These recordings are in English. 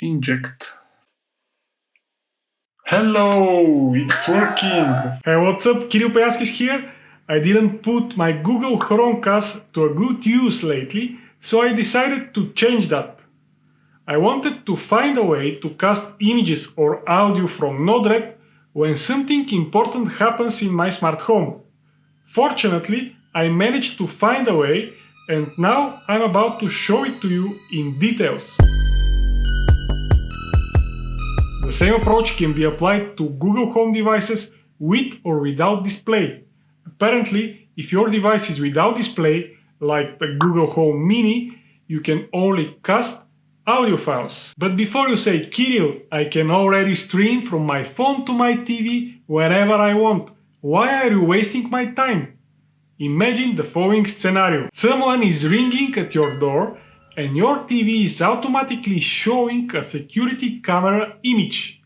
inject. Hello, it's working! Hey, what's up? Kirill Peatskis here. I didn't put my Google Chromecast to a good use lately, so I decided to change that. I wanted to find a way to cast images or audio from Node-RED when something important happens in my smart home. Fortunately, I managed to find a way, and now I'm about to show it to you in details. The same approach can be applied to Google Home devices with or without display. Apparently, if your device is without display, like the Google Home Mini, you can only cast audio files. But before you say, Kirill, I can already stream from my phone to my TV wherever I want. Why are you wasting my time? Imagine the following scenario. Someone is ringing at your door and your TV is automatically showing a security camera image.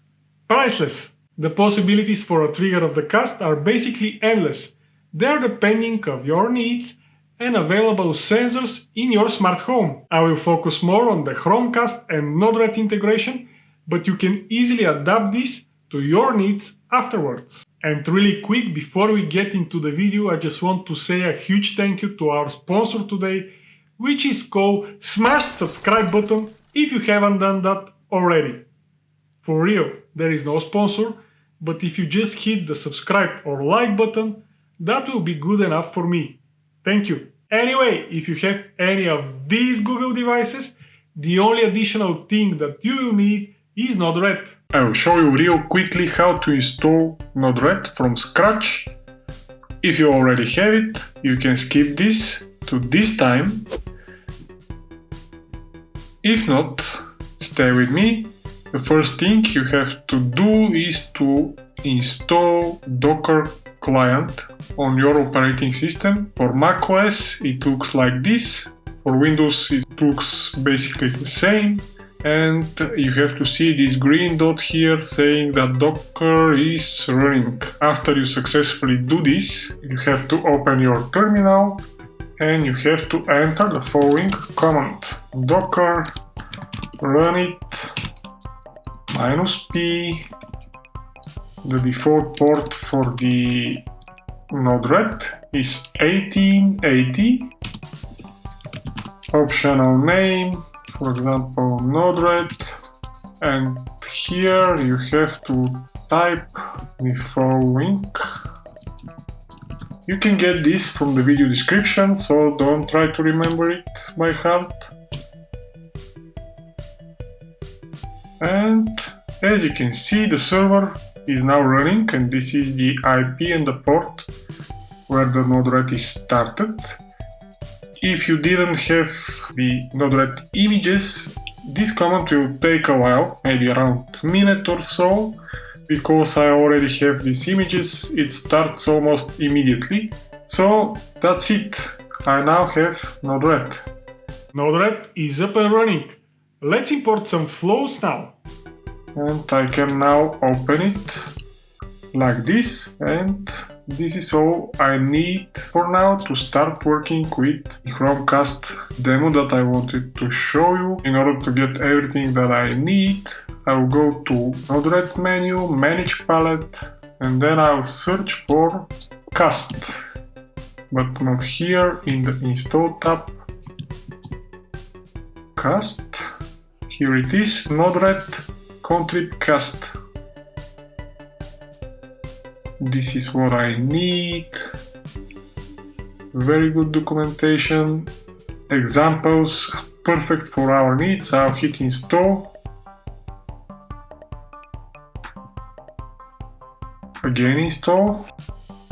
Priceless! The possibilities for a trigger of the cast are basically endless. They're depending on your needs and available sensors in your smart home. I will focus more on the Chromecast and Node-RED integration, but you can easily adapt this to your needs afterwards. And really quick, before we get into the video, I just want to say a huge thank you to our sponsor today, which is called smash subscribe button if you haven't done that already. For real, there is no sponsor, but if you just hit the subscribe or like button, that will be good enough for me. Thank you. Anyway, if you have any of these Google devices, the only additional thing that you will need is Node-RED. I will show you real quickly how to install Node-RED from scratch. If you already have it, you can skip this to this time. If not, stay with me. The first thing you have to do is to install Docker client on your operating system. For macOS it looks like this, for Windows it looks basically the same, and you have to see this green dot here saying that Docker is running. After you successfully do this, you have to open your terminal and you have to enter the following command: docker runit -p. The default port for the Node-RED is 1880. Optional name, for example, Node-RED, and here you have to type the following. You can get this from the video description, so don't try to remember it by heart. And as you can see, the server is now running, and this is the IP and the port where the Node-RED is started. If you didn't have the Node-RED images, this command will take a while, maybe around a minute or so. Because I already have these images, it starts almost immediately. So that's it, I now have Node-RED. Node-RED is up and running. Let's import some flows now. And I can now open it like this, and this is all I need for now to start working with the Chromecast demo that I wanted to show you. In order to get everything that I need, I will go to Node-RED menu, manage palette, and then I'll search for cast, but not here in the install tab. Cast, here it is, Node-RED contrib cast. This is what I need. Very good documentation, examples, perfect for our needs. I'll hit install. Again install.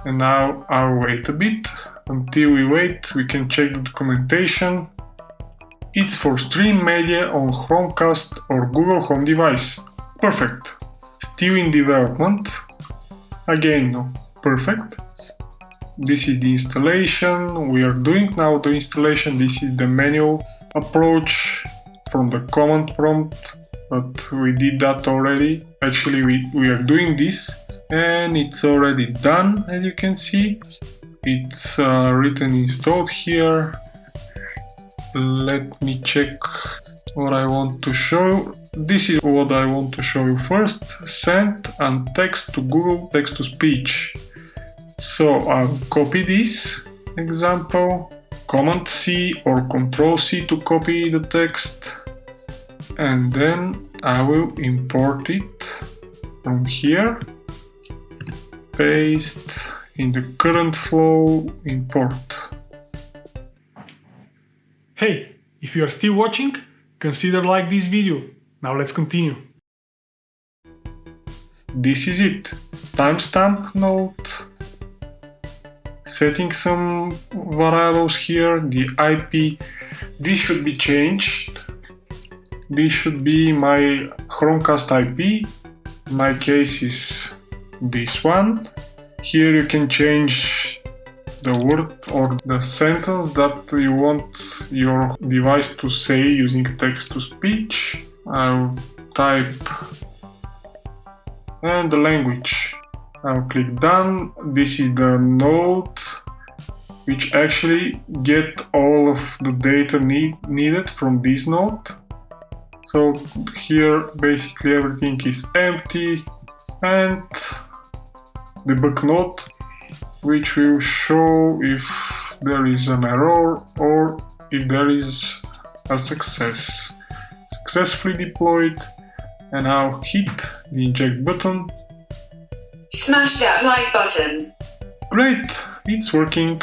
And now I'll wait a bit. Until we wait, we can check the documentation. It's for stream media on Chromecast or Google Home device. Perfect. Still in development. Again, no. Perfect. This is the installation. We are doing now the installation. This is the manual approach from the command prompt, but we did that already. Actually, we are doing this and it's already done, as you can see. It's written installed here. Let me check what I want to show you. This is what I want to show you first. Send and text to Google text to speech. So I'll copy this example, Command C or Control C to copy the text, and then I will import it from here, paste in the current flow, import. Hey, if you are still watching, consider like this video. Now let's continue. This is it. Timestamp note. Setting some variables here. The IP. This should be changed. This should be my Chromecast IP. My case is this one. Here you can change the word or the sentence that you want your device to say using text to speech. I'll type and the language. I'll click done. This is the node which actually get all of the data needed from this node. So here basically everything is empty, and debug node which will show if there is an error or if there is a success. Successfully deployed, and I'll hit the eject button. Smash that like button. Great, it's working.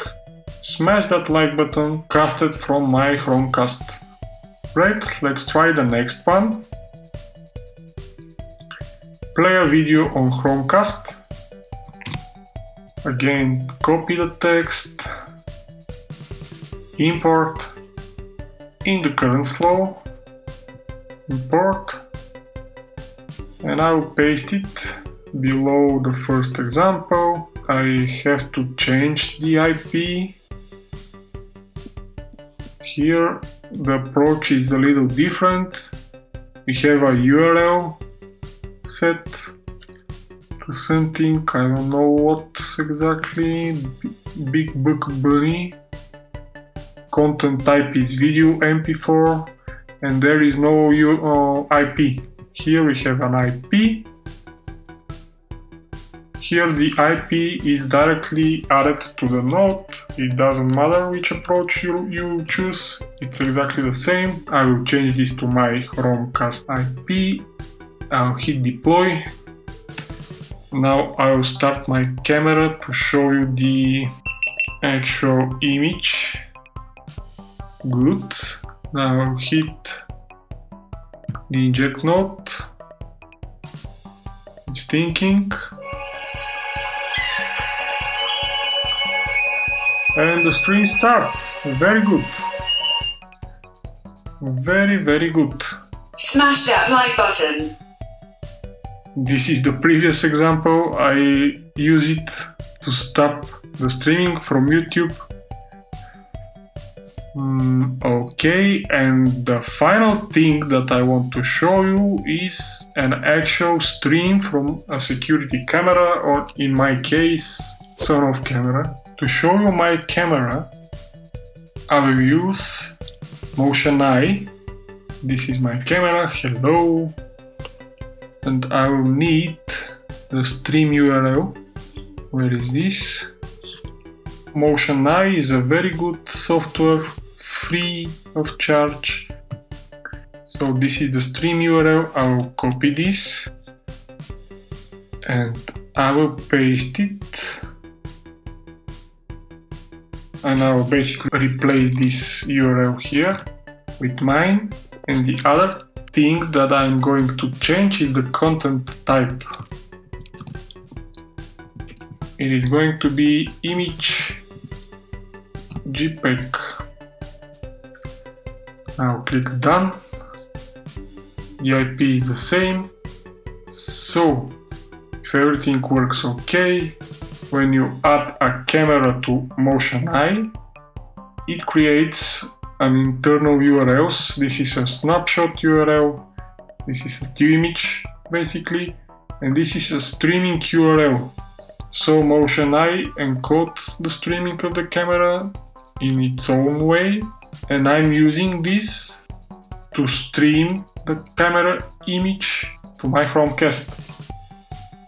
Smash that like button, casted from my Chromecast. Great, let's try the next one. Play a video on Chromecast. Again, copy the text, import in the current flow, import, and I will paste it below the first example. I have to change the IP. Here the approach is a little different. We have a URL set to something, I don't know what exactly, Big Book Bunny. Content type is video MP4, and there is no IP. Here we have an IP. Here the IP is directly added to the node. It doesn't matter which approach you choose, it's exactly the same. I will change this to my Chromecast IP. I'll hit deploy. Now I will start my camera to show you the actual image. Good. Now I'll hit the eject node. It's thinking. And the stream starts. Very good. Very good. Smash that like button. This is the previous example. I use it to stop the streaming from YouTube. Okay, and the final thing that I want to show you is an actual stream from a security camera, or in my case, Sonoff camera. To show you my camera, I will use Motion Eye. This is my camera, hello. And I will need the stream URL. Where is this? Motion Eye is a very good software, free of charge. So this is the stream URL. I will copy this and I will paste it. And I will basically replace this URL here with mine. And the other thing that I'm going to change is the content type. It is going to be image JPEG. Now click done. The IP is the same. So if everything works okay, when you add a camera to Motion Eye, it creates an internal URLs. This is a snapshot URL, this is a still image basically, and this is a streaming URL. So Motion Eye encodes the streaming of the camera in its own way, and I'm using this to stream the camera image to my Chromecast.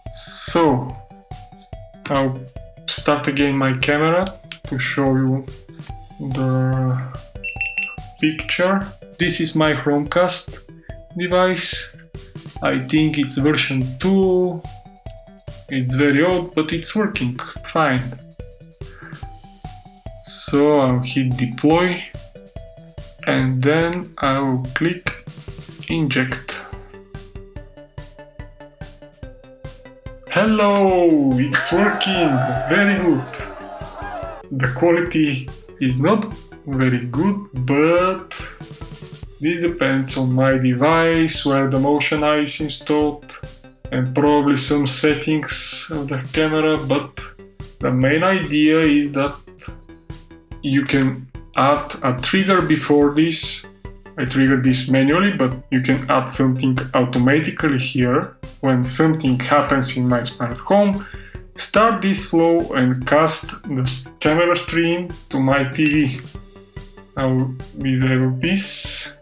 So I'll start again my camera to show you the picture. This is my Chromecast device. I think it's version 2. It's very old, but it's working fine. So I'll hit deploy and then I will click inject. Hello, it's working very good. The quality is not very good, but this depends on my device, where the Motion Eye is installed, and probably some settings of the camera, but the main idea is that you can add a trigger before this. I triggered this manually, but you can add something automatically here. When something happens in my smart home, start this flow and cast the camera stream to my TV. I will disable this.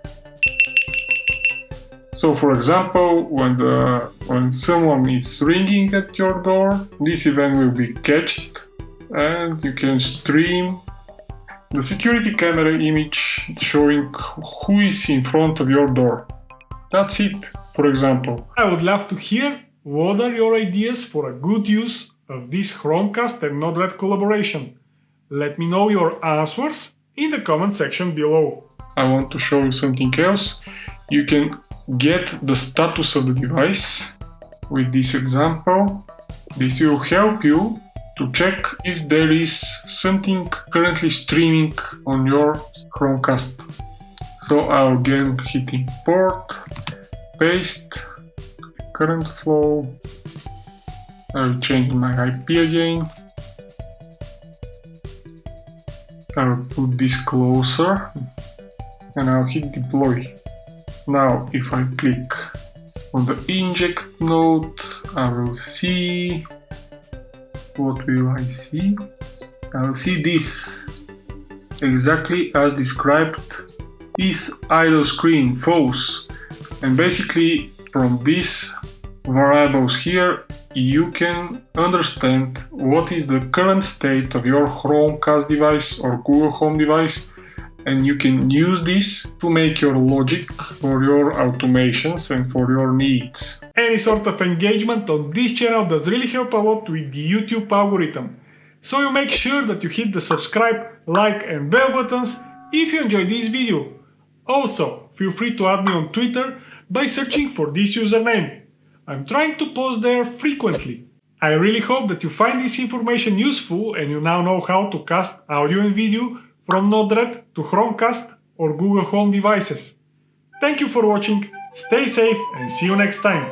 So for example, when someone is ringing at your door, this event will be cached and you can stream the security camera image showing who is in front of your door. That's it, for example. I would love to hear what are your ideas for a good use of this Chromecast and Node-RED collaboration. Let me know your answers in the comment section below. I want to show you something else. You can get the status of the device with this example. This will help you to check if there is something currently streaming on your Chromecast. So I'll again hit import, paste, current flow. I'll change my IP again. I'll put this closer and I'll hit deploy. Now if I click on the inject node, I will see. What will I see? I will see this exactly as described. Is idle screen false? And basically from these variables here you can understand what is the current state of your Chromecast device or Google Home device, and you can use this to make your logic for your automations and for your needs. Any sort of engagement on this channel does really help a lot with the YouTube algorithm. So you make sure that you hit the subscribe, like and bell buttons if you enjoyed this video. Also, feel free to add me on Twitter by searching for this username. I'm trying to post there frequently. I really hope that you find this information useful and you now know how to cast audio and video from Node-RED to Chromecast or Google Home devices. Thank you for watching, stay safe and see you next time.